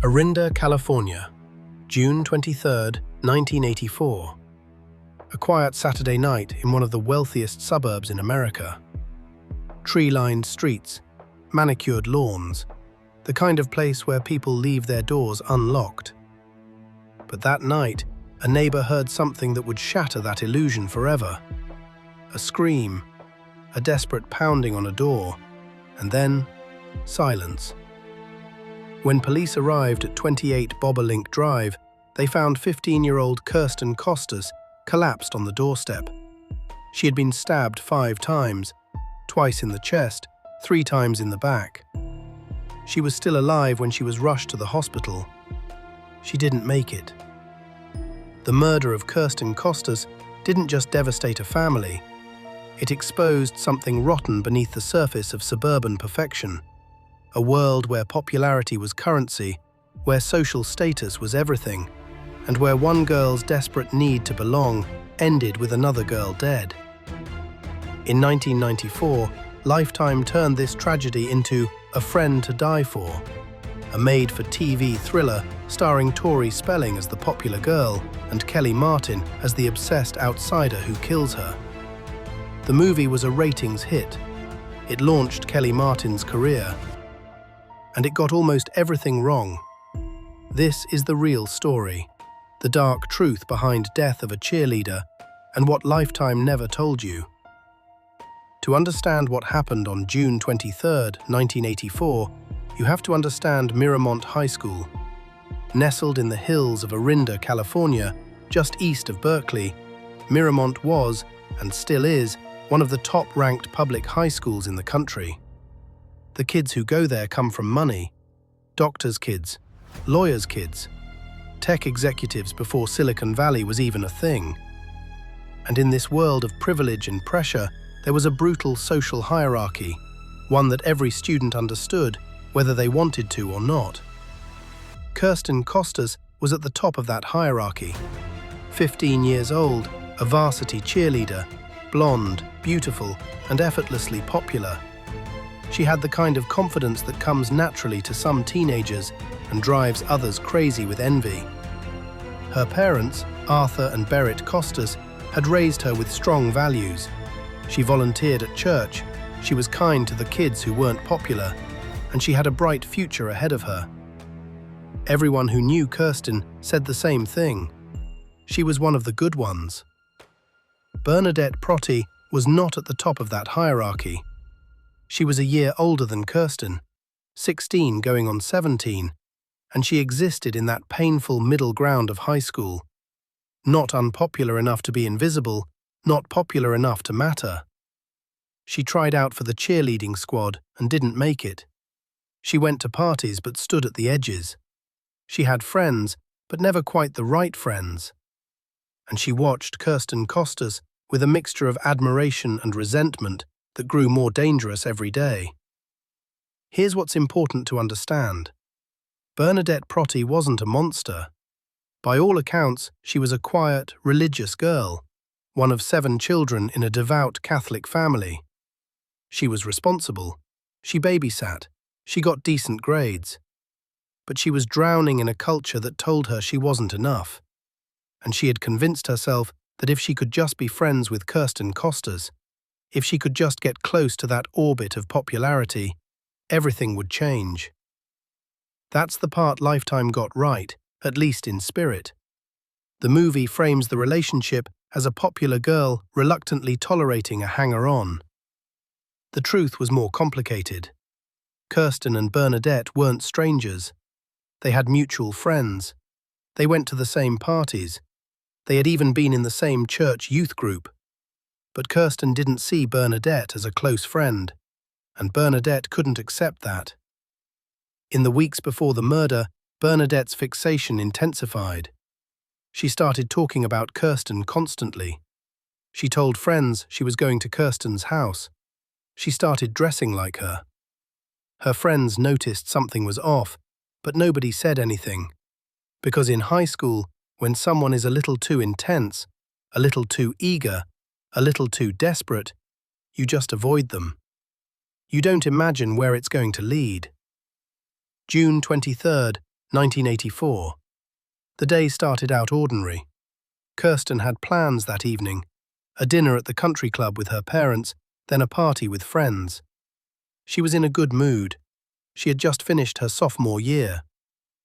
Orinda, California, June 23, 1984. A quiet Saturday night in one of the wealthiest suburbs in America. Tree-lined streets, manicured lawns, the kind of place where people leave their doors unlocked. But that night, a neighbor heard something that would shatter that illusion forever. A scream, a desperate pounding on a door, and then silence. When police arrived at 28 Bobolink Drive, they found 15-year-old Kirsten Costas collapsed on the doorstep. She had been stabbed 5 times, twice in the chest, 3 times in the back. She was still alive when she was rushed to the hospital. She didn't make it. The murder of Kirsten Costas didn't just devastate a family. It exposed something rotten beneath the surface of suburban perfection. A world where popularity was currency, where social status was everything, and where one girl's desperate need to belong ended with another girl dead. In 1994, Lifetime turned this tragedy into A Friend to Die For, a made-for-TV thriller starring Tori Spelling as the popular girl and Kellie Martin as the obsessed outsider who kills her. The movie was a ratings hit. It launched Kellie Martin's career, and it got almost everything wrong. This is the real story, the dark truth behind death of a cheerleader, and what Lifetime never told you. To understand what happened on June 23, 1984, you have to understand Miramont High School. Nestled in the hills of Orinda, California, just east of Berkeley, Miramont was, and still is, one of the top-ranked public high schools in the country. The kids who go there come from money. Doctors' kids, lawyers' kids, tech executives before Silicon Valley was even a thing. And in this world of privilege and pressure, there was a brutal social hierarchy, one that every student understood, whether they wanted to or not. Kirsten Costas was at the top of that hierarchy. 15 years old, a varsity cheerleader, blonde, beautiful, and effortlessly popular. She had the kind of confidence that comes naturally to some teenagers and drives others crazy with envy. Her parents, Arthur and Berit Costas, had raised her with strong values. She volunteered at church, she was kind to the kids who weren't popular, and she had a bright future ahead of her. Everyone who knew Kirsten said the same thing. She was one of the good ones. Bernadette Protti was not at the top of that hierarchy. She was a year older than Kirsten, 16 going on 17, and she existed in that painful middle ground of high school. Not unpopular enough to be invisible, not popular enough to matter. She tried out for the cheerleading squad and didn't make it. She went to parties but stood at the edges. She had friends, but never quite the right friends. And she watched Kirsten Costas with a mixture of admiration and resentment that grew more dangerous every day. Here's what's important to understand. Bernadette Protti wasn't a monster. By all accounts, she was a quiet, religious girl, one of 7 children in a devout Catholic family. She was responsible. She babysat. She got decent grades. But she was drowning in a culture that told her she wasn't enough. And she had convinced herself that if she could just be friends with Kirsten Costas, if she could just get close to that orbit of popularity, everything would change. That's the part Lifetime got right, at least in spirit. The movie frames the relationship as a popular girl reluctantly tolerating a hanger-on. The truth was more complicated. Kirsten and Bernadette weren't strangers. They had mutual friends. They went to the same parties. They had even been in the same church youth group. But Kirsten didn't see Bernadette as a close friend, and Bernadette couldn't accept that. In the weeks before the murder, Bernadette's fixation intensified. She started talking about Kirsten constantly. She told friends she was going to Kirsten's house. She started dressing like her. Her friends noticed something was off, but nobody said anything. Because in high school, when someone is a little too intense, a little too eager, a little too desperate, you just avoid them. You don't imagine where it's going to lead. June 23, 1984. The day started out ordinary. Kirsten had plans that evening, a dinner at the country club with her parents, then a party with friends. She was in a good mood. She had just finished her sophomore year.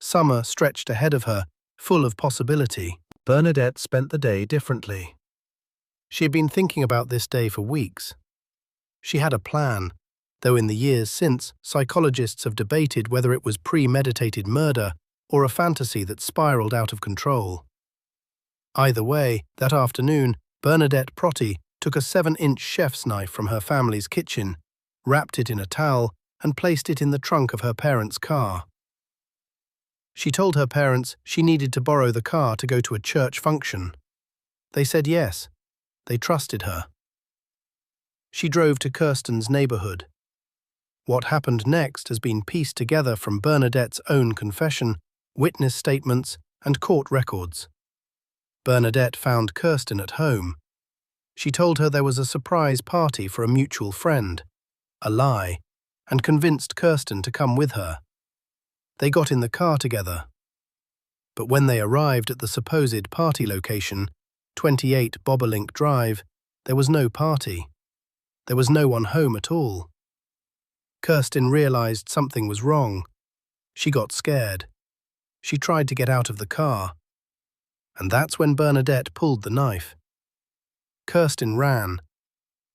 Summer stretched ahead of her, full of possibility. Bernadette spent the day differently. She had been thinking about this day for weeks. She had a plan, though in the years since, psychologists have debated whether it was premeditated murder or a fantasy that spiraled out of control. Either way, that afternoon, Bernadette Protti took a 7-inch chef's knife from her family's kitchen, wrapped it in a towel, and placed it in the trunk of her parents' car. She told her parents she needed to borrow the car to go to a church function. They said yes. They trusted her. She drove to Kirsten's neighborhood. What happened next has been pieced together from Bernadette's own confession, witness statements, and court records. Bernadette found Kirsten at home. She told her there was a surprise party for a mutual friend, a lie, and convinced Kirsten to come with her. They got in the car together. But when they arrived at the supposed party location, 28 Bobolink Drive, there was no party. There was no one home at all. Kirsten realized something was wrong. She got scared. She tried to get out of the car. And that's when Bernadette pulled the knife. Kirsten ran.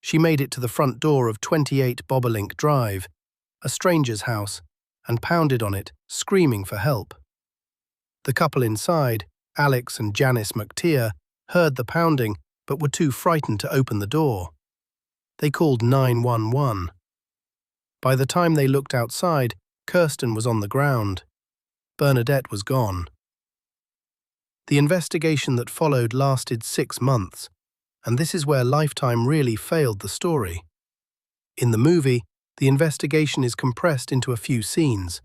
She made it to the front door of 28 Bobolink Drive, a stranger's house, and pounded on it, screaming for help. The couple inside, Alex and Janice McTeer, heard the pounding but were too frightened to open the door. They called 911. By the time they looked outside, Kirsten was on the ground. Bernadette was gone. The investigation that followed lasted 6 months, and this is where Lifetime really failed the story. In the movie, the investigation is compressed into a few scenes,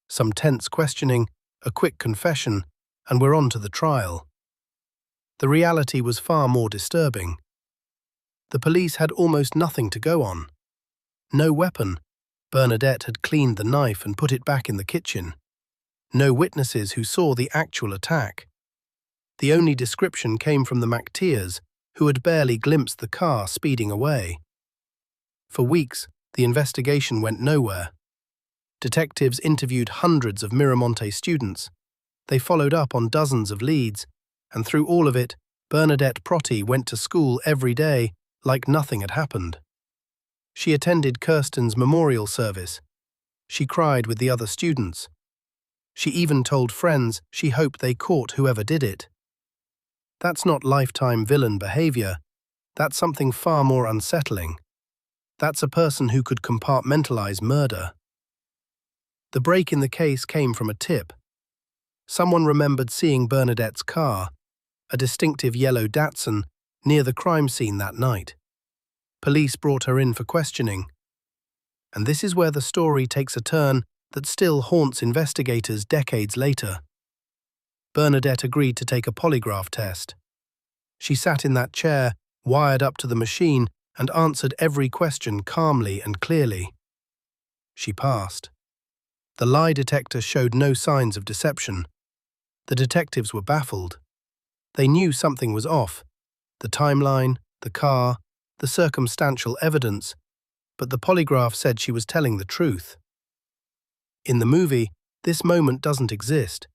some tense questioning, a quick confession, and we're on to the trial. The reality was far more disturbing. The police had almost nothing to go on. No weapon. Bernadette had cleaned the knife and put it back in the kitchen. No witnesses who saw the actual attack. The only description came from the McTeers, who had barely glimpsed the car speeding away. For weeks, the investigation went nowhere. Detectives interviewed hundreds of Miramonte students. They followed up on dozens of leads, and through all of it, Bernadette Protti went to school every day like nothing had happened. She attended Kirsten's memorial service. She cried with the other students. She even told friends she hoped they caught whoever did it. That's not Lifetime villain behavior. That's something far more unsettling. That's a person who could compartmentalize murder. The break in the case came from a tip. Someone remembered seeing Bernadette's car, a distinctive yellow Datsun, near the crime scene that night. Police brought her in for questioning. And this is where the story takes a turn that still haunts investigators decades later. Bernadette agreed to take a polygraph test. She sat in that chair, wired up to the machine, and answered every question calmly and clearly. She passed. The lie detector showed no signs of deception. The detectives were baffled. They knew something was off. The timeline, the car, the circumstantial evidence, but the polygraph said she was telling the truth. In the movie, this moment doesn't exist,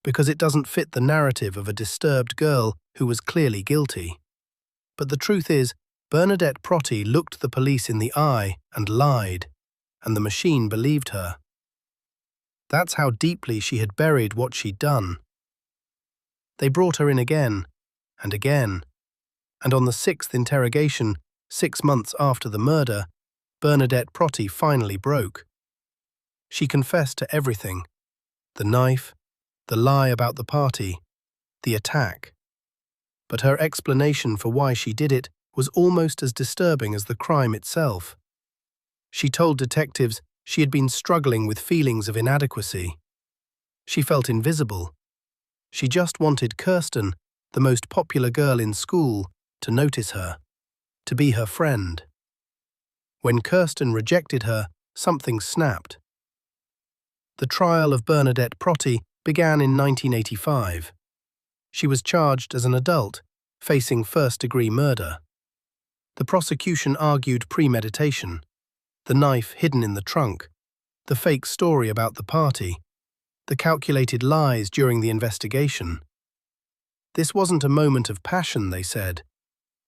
because it doesn't fit the narrative of a disturbed girl who was clearly guilty. But the truth is, Bernadette Protti looked the police in the eye and lied, and the machine believed her. That's how deeply she had buried what she'd done. They brought her in again, and again, and on the 6th interrogation, 6 months after the murder, Bernadette Protti finally broke. She confessed to everything: the knife, the lie about the party, the attack. But her explanation for why she did it was almost as disturbing as the crime itself. She told detectives she had been struggling with feelings of inadequacy. She felt invisible. She just wanted Kirsten, the most popular girl in school, to notice her, to be her friend. When Kirsten rejected her, something snapped. The trial of Bernadette Protti began in 1985. She was charged as an adult, facing first-degree murder. The prosecution argued premeditation, the knife hidden in the trunk, the fake story about the party, the calculated lies during the investigation. This wasn't a moment of passion, they said.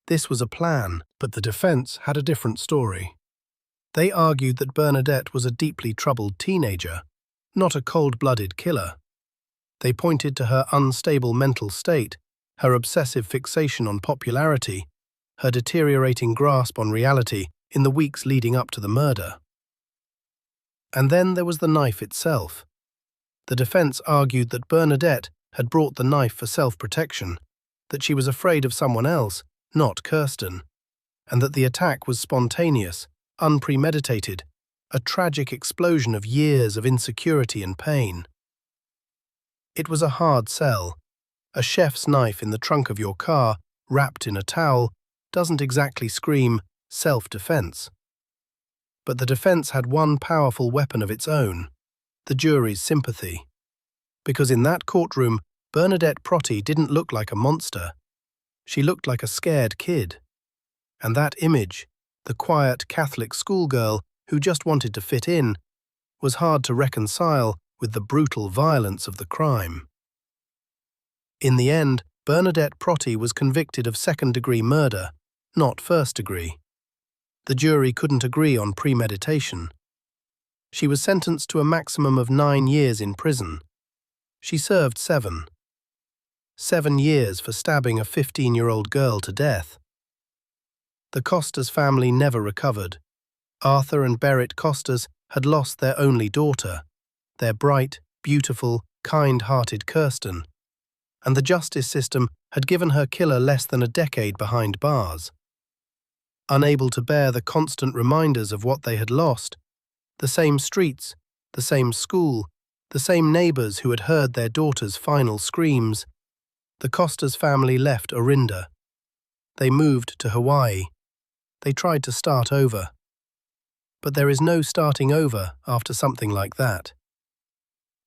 This was a plan, but the defense had a different story. They argued that Bernadette was a deeply troubled teenager, not a cold-blooded killer. They pointed to her unstable mental state, her obsessive fixation on popularity, her deteriorating grasp on reality in the weeks leading up to the murder. And then there was the knife itself. The defense argued that Bernadette had brought the knife for self-protection, that she was afraid of someone else, not Kirsten, and that the attack was spontaneous, unpremeditated, a tragic explosion of years of insecurity and pain. It was a hard sell. A chef's knife in the trunk of your car, wrapped in a towel, doesn't exactly scream self-defense. But the defense had one powerful weapon of its own, the jury's sympathy. Because in that courtroom, Bernadette Protti didn't look like a monster. She looked like a scared kid. And that image, the quiet Catholic schoolgirl who just wanted to fit in, was hard to reconcile with the brutal violence of the crime. In the end, Bernadette Protti was convicted of second-degree murder, not first-degree. The jury couldn't agree on premeditation. She was sentenced to a maximum of 9 years in prison. She served 7. 7 years for stabbing a 15-year-old girl to death. The Costas family never recovered. Arthur and Berit Costas had lost their only daughter, their bright, beautiful, kind-hearted Kirsten, and the justice system had given her killer less than a decade behind bars. Unable to bear the constant reminders of what they had lost, the same streets, the same school, the same neighbors who had heard their daughter's final screams, the Costas family left Orinda. They moved to Hawaii. They tried to start over. But there is no starting over after something like that.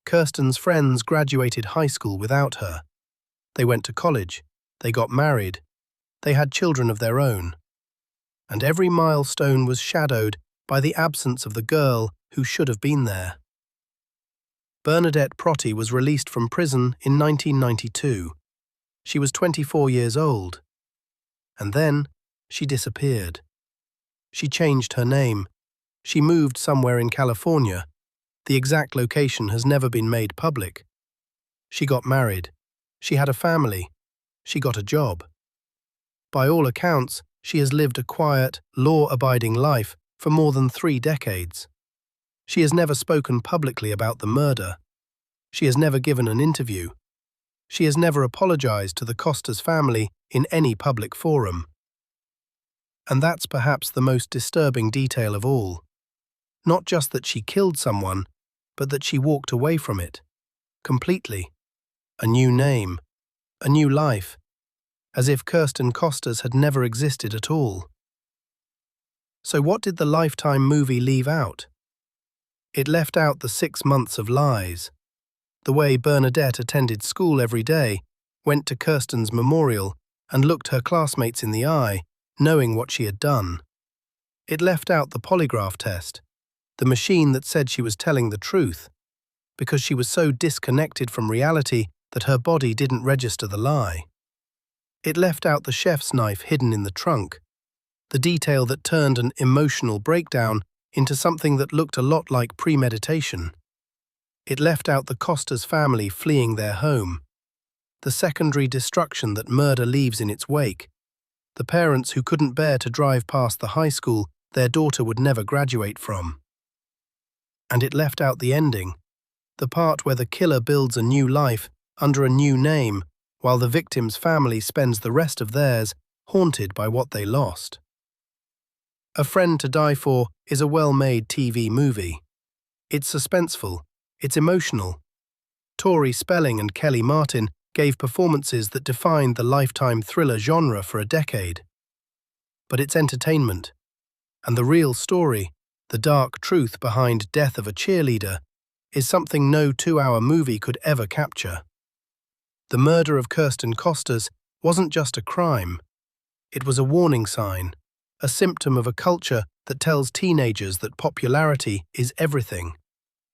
Kirsten's friends graduated high school without her. They went to college. They got married. They had children of their own. And every milestone was shadowed by the absence of the girl who should have been there. Bernadette Protti was released from prison in 1992. She was 24 years old. And then she disappeared. She changed her name. She moved somewhere in California. The exact location has never been made public. She got married. She had a family. She got a job. By all accounts, she has lived a quiet, law-abiding life for more than 3 decades. She has never spoken publicly about the murder. She has never given an interview. She has never apologized to the Costas family in any public forum. And that's perhaps the most disturbing detail of all. Not just that she killed someone, but that she walked away from it. Completely. A new name. A new life. As if Kirsten Costas had never existed at all. So what did the Lifetime movie leave out? It left out the 6 months of lies. The way Bernadette attended school every day, went to Kirsten's memorial, and looked her classmates in the eye, knowing what she had done. It left out the polygraph test, the machine that said she was telling the truth, because she was so disconnected from reality that her body didn't register the lie. It left out the chef's knife hidden in the trunk, the detail that turned an emotional breakdown into something that looked a lot like premeditation. It left out the Costas family fleeing their home, the secondary destruction that murder leaves in its wake, the parents who couldn't bear to drive past the high school their daughter would never graduate from. And it left out the ending, the part where the killer builds a new life under a new name, while the victim's family spends the rest of theirs haunted by what they lost. A Friend to Die For is a well-made TV movie. It's suspenseful, it's emotional. Tori Spelling and Kellie Martin gave performances that defined the Lifetime thriller genre for a decade. But it's entertainment. And the real story, the dark truth behind Death of a Cheerleader, is something no 2-hour movie could ever capture. The murder of Kirsten Costas wasn't just a crime. It was a warning sign, a symptom of a culture that tells teenagers that popularity is everything,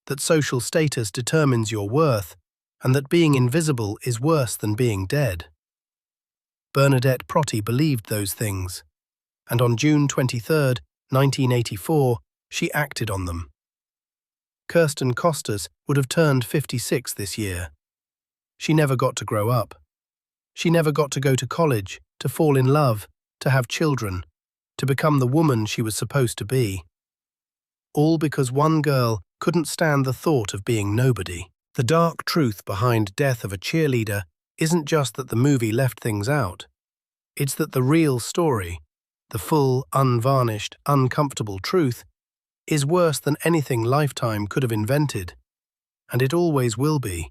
that social status determines your worth, and that being invisible is worse than being dead. Bernadette Protti believed those things, and on June 23, 1984, she acted on them. Kirsten Costas would have turned 56 this year. She never got to grow up. She never got to go to college, to fall in love, to have children, to become the woman she was supposed to be. All because one girl couldn't stand the thought of being nobody. The dark truth behind Death of a Cheerleader isn't just that the movie left things out. It's that the real story, the full, unvarnished, uncomfortable truth, is worse than anything Lifetime could have invented. And it always will be.